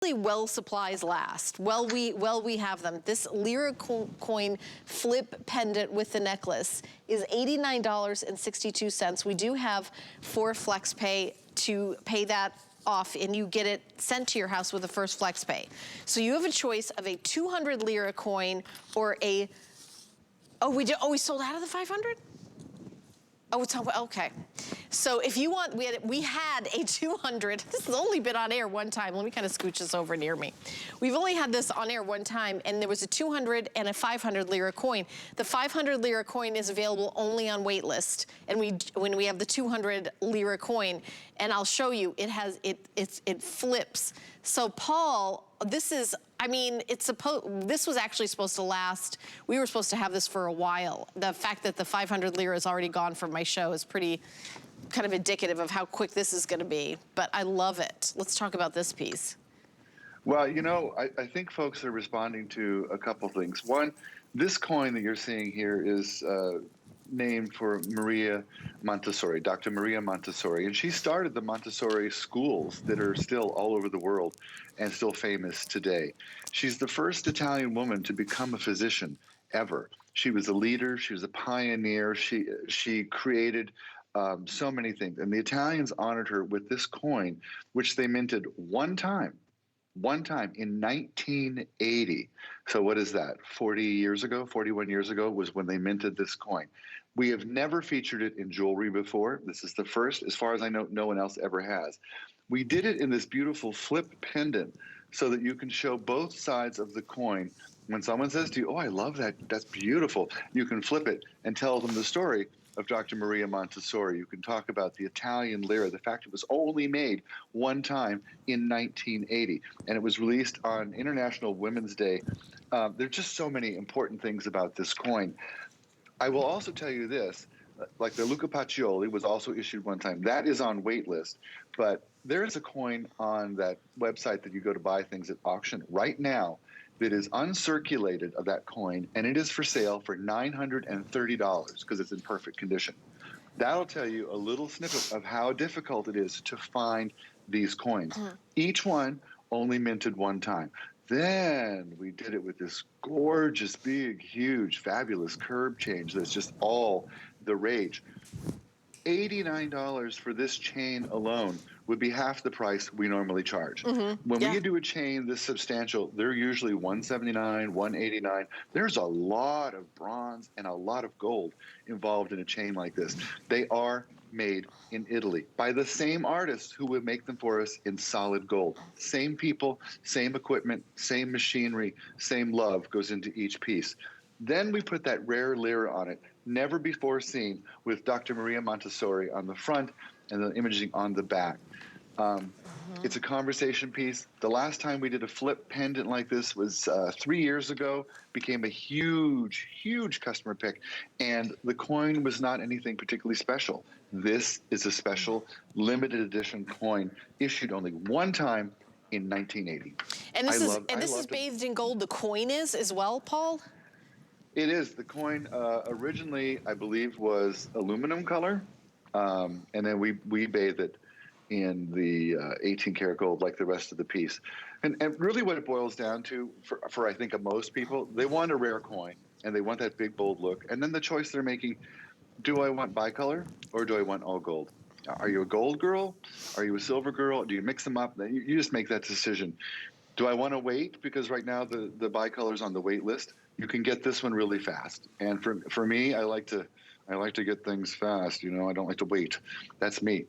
well supplies last. Well, we have them. This Lira coin flip pendant with the necklace is $89.62. We do have 4 flex pay to pay that off, and you get it sent to your house with the first flex pay. So you have a choice of a 200 Lira coin or a, we sold out of the 500? Oh, it's okay. So if you want, we had a 200. This has only been on air one time. Let me kind of scooch this over near me. We've only had this on air one time, and there was a 200 and a 500 Lira coin. The 500 Lira coin is available only on wait list, and when we have the 200 Lira coin, and I'll show you, it flips. So Paul, this is, I mean, this was actually supposed to last. We were supposed to have this for a while. The fact that the 500 Lira is already gone from my show is pretty kind of indicative of how quick this is gonna be, but I love it. Let's talk about this piece. Well, you know, I think folks are responding to a couple things. One, this coin that you're seeing here is named for Maria Montessori, Dr. Maria Montessori, and she started the Montessori schools that are still all over the world and still famous today. She's the first Italian woman to become a physician ever. She was a leader, she was a pioneer, she created so many things, and the Italians honored her with this coin, which they minted one time in 1980. So what is that, 40 years ago, 41 years ago was when they minted this coin. We have never featured it in jewelry before. This is the first. As far as I know, no one else ever has. We did it in this beautiful flip pendant so that you can show both sides of the coin. When someone says to you, oh, I love that, that's beautiful, you can flip it and tell them the story of Dr. Maria Montessori. You can talk about the Italian lira, the fact it was only made one time in 1980, and it was released on International Women's Day. There are just so many important things about this coin. I will also tell you this, like the Luca Pacioli was also issued one time. That is on wait list, but there is a coin on that website that you go to buy things at auction right now that is uncirculated of that coin, and it is for sale for $930 because it's in perfect condition. That'll tell you a little snippet of how difficult it is to find these coins. Each one only minted one time. Then we did it with this gorgeous, big, huge, fabulous curb change that's just all the rage. $89 for this chain alone would be half the price we normally charge. When we do a chain this substantial, they're usually $179, $189. There's a lot of bronze and a lot of gold involved in a chain like this. They are made in Italy by the same artists who would make them for us in solid gold. Same people, same equipment, same machinery, same love goes into each piece. Then we put that rare lira on it, never before seen, with Dr. Maria Montessori on the front and the imaging on the back. It's a conversation piece. The last time we did a flip pendant like this was 3 years ago, became a huge, huge customer pick, and the coin was not anything particularly special. This is a special limited edition coin issued only one time in 1980. And this is bathed in gold. The coin is as well, Paul? It is. The coin originally, I believe, was aluminum color, and then we bathe it in the 18 karat gold like the rest of the piece. And really what it boils down to, for I think of most people, they want a rare coin, and they want that big, bold look. And then the choice they're making, do I want bicolor or do I want all gold? Are you a gold girl? Are you a silver girl? Do you mix them up? You just make that decision. Do I want to wait? Because right now the bicolor's on the wait list. You can get this one really fast. And for me, I like to get things fast. You know, I don't like to wait. That's me.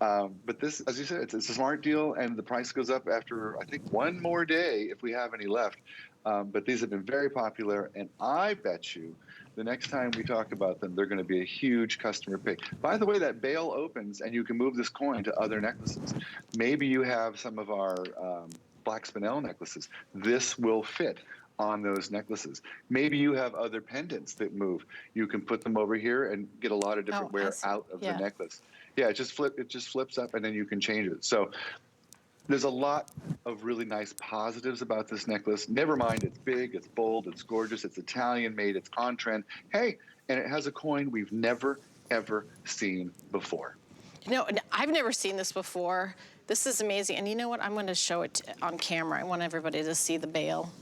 But this, as you said, it's a smart deal, and the price goes up after, I think, one more day if we have any left. But these have been very popular, and I bet you the next time we talk about them, they're going to be a huge customer pick. By the way, that bail opens, and you can move this coin to other necklaces. Maybe you have some of our black spinel necklaces. This will fit on those necklaces. Maybe you have other pendants that move. You can put them over here and get a lot of different wear out of the necklace. Yeah, it just flips up, and then you can change it. So there's a lot of really nice positives about this necklace. Never mind, it's big, it's bold, it's gorgeous, it's Italian made, it's on trend. Hey, and it has a coin we've never, ever seen before. You know, I've never seen this before. This is amazing. And you know what? I'm going to show it on camera. I want everybody to see the bail.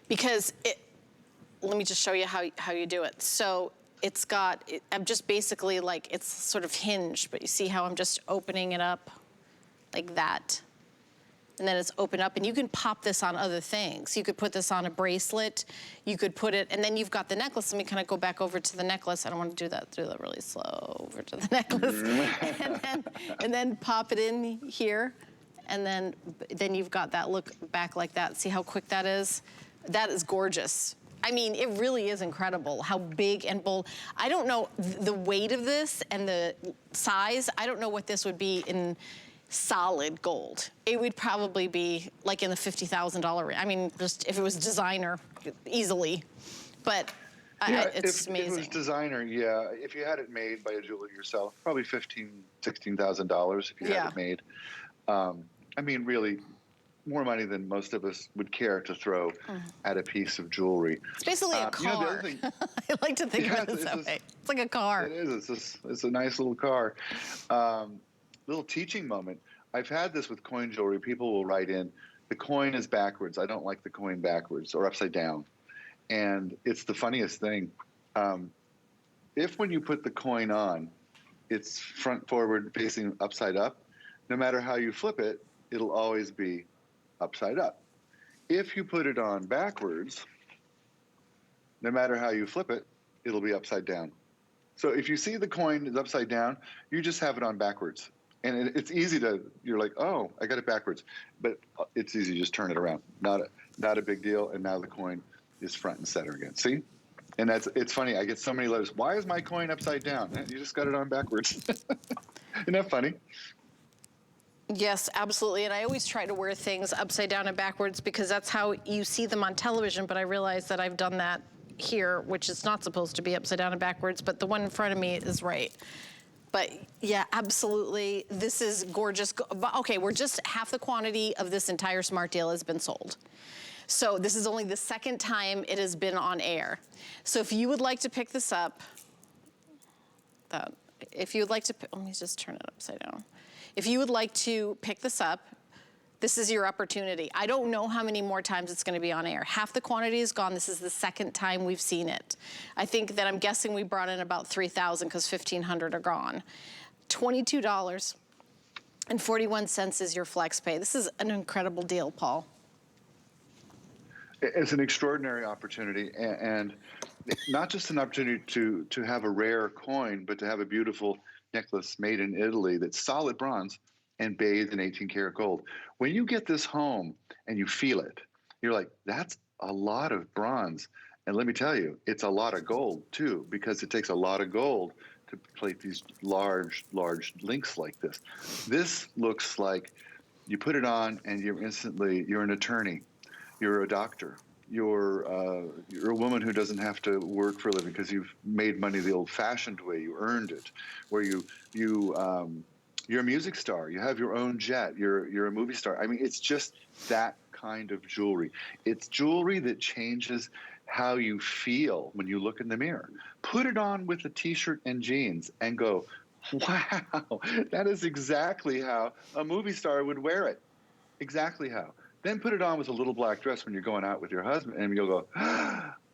Because let me just show you how you do it. So it's got, I'm just basically like, it's sort of hinged, but you see how I'm just opening it up like that. And then it's open up, and you can pop this on other things. You could put this on a bracelet. You could put it, and then you've got the necklace. Let me kind of go back over to the necklace. I don't want to do that really slow. Over to the necklace, and then pop it in here, and then you've got that look back like that. See how quick that is? That is gorgeous. I mean, it really is incredible how big and bold. I don't know the weight of this and the size. I don't know what this would be in solid gold. It would probably be like in the $50,000 range. I mean, just if it was designer, easily. But yeah, it's amazing. If it was designer, yeah. If you had it made by a jeweler yourself, probably $15,000, $16,000 if you had it made. I mean, really, more money than most of us would care to throw at a piece of jewelry. It's basically a car. You know, the other thing, I like to think of it that way. It's like a car. It is. It's a nice little car. Little teaching moment. I've had this with coin jewelry. People will write in, the coin is backwards. I don't like the coin backwards or upside down. And it's the funniest thing. If when you put the coin on, it's front forward facing upside up, no matter how you flip it, it'll always be upside up. If you put it on backwards, no matter how you flip it, it'll be upside down. So if you see the coin is upside down, you just have it on backwards. And it's easy to, you're like, oh, I got it backwards. But it's easy to just turn it around. Not a big deal. And now the coin is front and center again. See? And it's funny. I get so many letters. Why is my coin upside down? You just got it on backwards. Isn't that funny? Yes, absolutely. And I always try to wear things upside down and backwards because that's how you see them on television. But I realize that I've done that here, which is not supposed to be upside down and backwards. But the one in front of me is right. But yeah, absolutely. This is gorgeous. Okay, we're just half the quantity of this entire smart deal has been sold. So this is only the second time it has been on air. So if you would like to pick this up, if you would like to, let me just turn it upside down. If you would like to pick this up, this is your opportunity. I don't know how many more times it's going to be on air. Half the quantity is gone. This is the second time we've seen it. I think that I'm guessing we brought in about 3,000 because 1,500 are gone. $22.41 is your flex pay. This is an incredible deal, Paul. It's an extraordinary opportunity, and not just an opportunity to have a rare coin, but to have a beautiful necklace made in Italy that's solid bronze and bathed in 18-karat gold. When you get this home and you feel it, you're like, that's a lot of bronze. And let me tell you, it's a lot of gold, too, because it takes a lot of gold to plate these large links like this. This looks like you put it on and you're an attorney, you're a doctor, you're a woman who doesn't have to work for a living because you've made money the old-fashioned way, you earned it, where you're a music star. You have your own jet. You're a movie star. I mean, it's just that kind of jewelry. It's jewelry that changes how you feel when you look in the mirror. Put it on with a T-shirt and jeans and go, wow, that is exactly how a movie star would wear it. Exactly how. Then put it on with a little black dress when you're going out with your husband, and you'll go,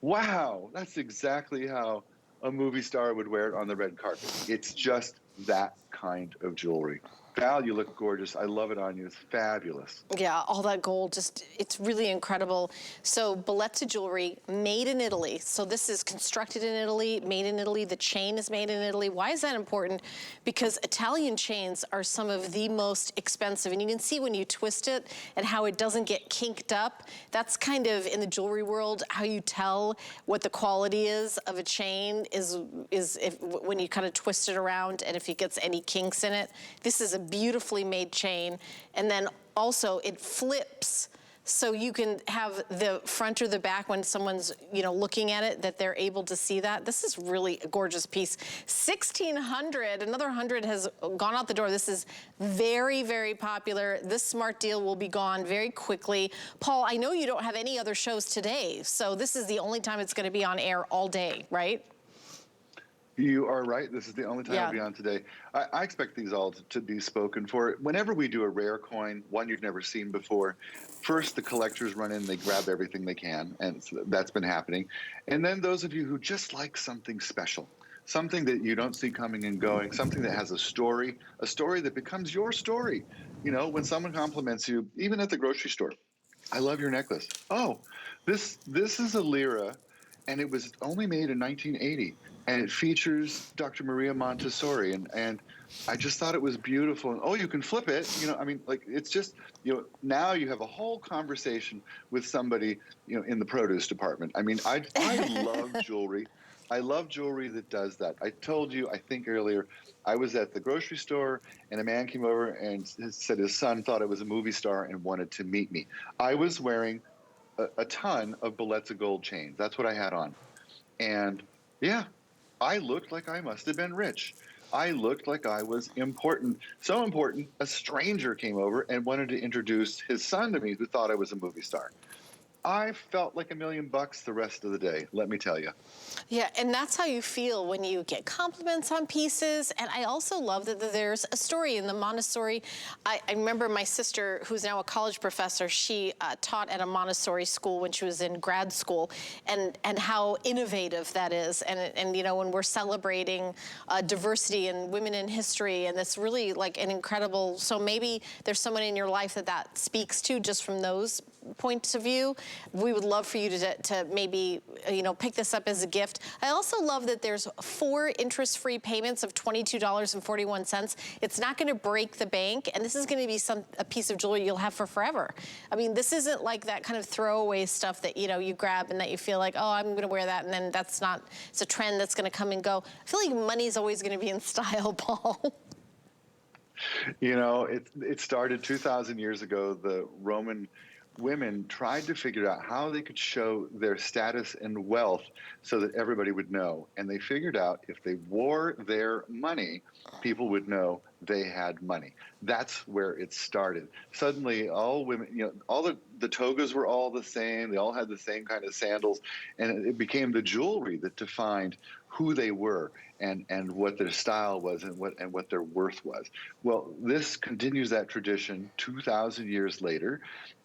wow, that's exactly how a movie star would wear it on the red carpet. It's just that kind of jewelry. Val, you look gorgeous. I love it on you. It's fabulous. Yeah, all that gold, it's really incredible. So Bellezza jewelry, made in Italy. So this is constructed in Italy, made in Italy. The chain is made in Italy. Why is that important? Because Italian chains are some of the most expensive. And you can see when you twist it and how it doesn't get kinked up. That's kind of, in the jewelry world, how you tell what the quality is of a chain is when you kind of twist it around and if it gets any kinks in it. This is a beautifully made chain, and then also it flips so you can have the front or the back when someone's looking at it, that they're able to see that. This is really a gorgeous piece. 1,600, another 100 has gone out the door. This is very, very popular. This smart deal will be gone very quickly. Paul, I know you don't have any other shows today, so this is the only time it's going to be on air all day, right? You are right. This is the only time Yeah. I'll be on today. I expect these all to be spoken for. Whenever we do a rare coin, one you've never seen before, first the collectors run in, they grab everything they can, and that's been happening. And then those of you who just like something special, something that you don't see coming and going, something that has a story that becomes your story. You know, when someone compliments you, even at the grocery store, I love your necklace. Oh, this is a lira, and it was only made in 1980, and it features Dr. Maria Montessori, and I just thought it was beautiful. And oh, you can flip it. You know, I mean, like it's just, you know, now you have a whole conversation with somebody, you know, in the produce department. I mean, I love jewelry. I love jewelry that does that. I told you, I think earlier, I was at the grocery store and a man came over and said his son thought I was a movie star and wanted to meet me. I was wearing a ton of Bellezza gold chains. That's what I had on. And yeah, I looked like I must have been rich. I looked like I was important. So important, a stranger came over and wanted to introduce his son to me who thought I was a movie star. I felt like $1 million the rest of the day, let me tell you. Yeah, and that's how you feel when you get compliments on pieces. And I also love that there's a story in the Montessori. I remember my sister, who's now a college professor, she taught at a Montessori school when she was in grad school, and how innovative that is. And you know, when we're celebrating diversity and women in history, and it's really like an incredible, so maybe there's someone in your life that speaks to just from those points of view. We would love for you to maybe, you know, pick this up as a gift. I also love that there's 4 interest-free payments of $22.41. It's not going to break the bank, and this is going to be a piece of jewelry you'll have for forever. I mean, this isn't like that kind of throwaway stuff that, you know, you grab and that you feel like, oh, I'm going to wear that, and then that's not, it's a trend that's going to come and go. I feel like money's always going to be in style, Paul. You know, it started 2,000 years ago. The Roman women tried to figure out how they could show their status and wealth so that everybody would know. And they figured out if they wore their money, people would know they had money. That's where it started. Suddenly, all women, you know, all the togas were all the same. They all had the same kind of sandals. And it became the jewelry that defined who they were and what their style was and what their worth was. Well, this continues that tradition 2,000 years later,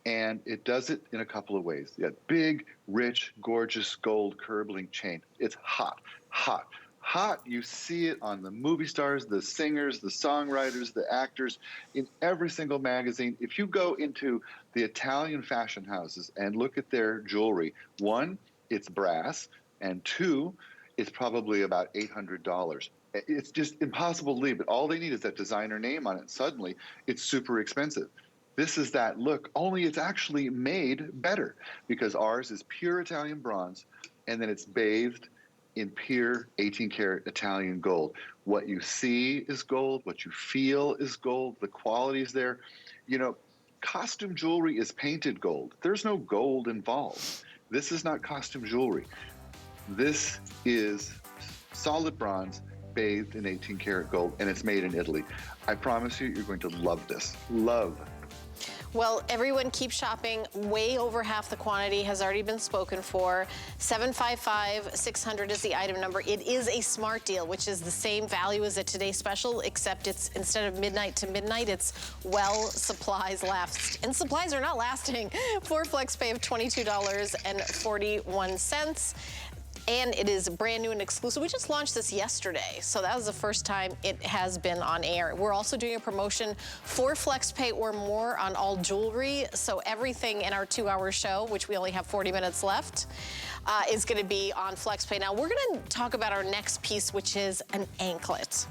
and it does it in a couple of ways. You got big, rich, gorgeous gold CurbLink chain. It's hot, hot, hot. You see it on the movie stars, the singers, the songwriters, the actors, in every single magazine. If you go into the Italian fashion houses and look at their jewelry, 1, it's brass, and 2, it's probably about $800. It's just impossible to leave, but all they need is that designer name on it. Suddenly, it's super expensive. This is that look, only it's actually made better because ours is pure Italian bronze, and then it's bathed in pure 18-karat Italian gold. What you see is gold. What you feel is gold. The quality is there. You know, costume jewelry is painted gold. There's no gold involved. This is not costume jewelry. This is solid bronze bathed in 18-karat gold, and it's made in Italy. I promise you, you're going to love this. Love. Well, everyone keep shopping. Way over half the quantity has already been spoken for. 755-600 is the item number. It is a smart deal, which is the same value as a Today Special, except it's instead of midnight to midnight, it's well supplies last. And supplies are not lasting. 4 flex pay of $22.41. And it is brand new and exclusive. We just launched this yesterday, so that was the first time it has been on air. We're also doing a promotion for FlexPay or more on all jewelry. So everything in our 2-hour show, which we only have 40 minutes left, is going to be on FlexPay. Now we're going to talk about our next piece, which is an anklet.